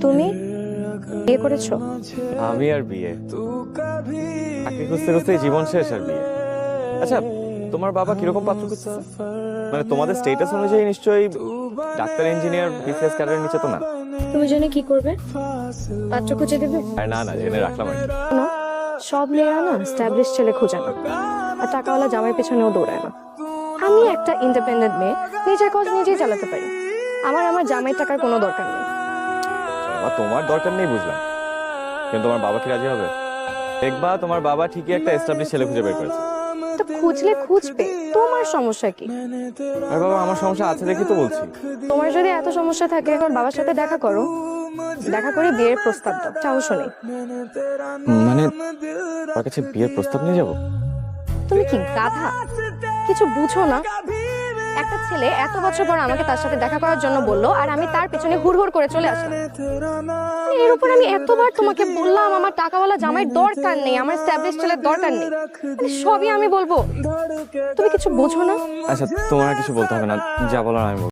তুমি বিয়ে করেছো? আমি আর বিয়ে চাকরি খুঁজতে খুঁজতে জীবন শেষ আর বিয়ে। আচ্ছা, তোমার বাবা কিরকম পাত্র খুঁজছে? মানে তোমাদের স্টেটাস অনুযায়ী নিশ্চয়ই ডাক্তার, ইঞ্জিনিয়ার, বিসিএস ক্যাডারের নিচে তো না? তুমি জেনে কি করবে? পাত্র খুঁজে দেবে? আর না না, জেনে রাখলাম আর কি। না, সব মেয়েরা না স্ট্যাবলিশ ছেলে খোঁজে না, আর টাকাওয়ালা জামাইয়ের পেছনেও দৌড়ায় না। আমি একটা ইন্ডিপেন্ডেন্ট মেয়ে, নিজের কাজ নিজেই চালাতে পারি। আমার জামাইয়ের টাকার কোনো দরকার নেই। বাবা, তোমার দরকার নেই বুঝলাম, কিন্তু তোমার বাবা কি রাজি হবে? দেখবা তোমার বাবা ঠিকই একটা এস্টাবলিশ ছেলে খুঁজে বের করেছে। তো খুঁজলে খুঁজবে, তোমার সমস্যা কি? আর বাবা, আমার সমস্যা আছে দেখি তো বলছি। তোমার যদি এত সমস্যা থাকে তোমার বাবার সাথে দেখা করো, দেখা করে বিয়ের প্রস্তাব দাও, সাহস নেই। মানে ওর কাছে বিয়ের প্রস্তাব নিয়ে যাবো? তুমি কি গাধা? কিছু বুঝো না? একটা ছেলে এত বছর পর আমাকে তার সাথে দেখা করার জন্য বললো, আর আমি তার পেছনে হুড় করে চলে আসলাম। এর উপর আমি এতবার তোমাকে বললাম আমার টাকাওয়ালা জামাইয়ের দরকার নেই, আমার স্ট্যাবলিশ ছেলের দরকার নেই, সবই আমি বলবো, তুমি কিছু বোঝো না? আচ্ছা, তোমার আর কিছু বলতে হবে না, যা বলার আমি বলবো।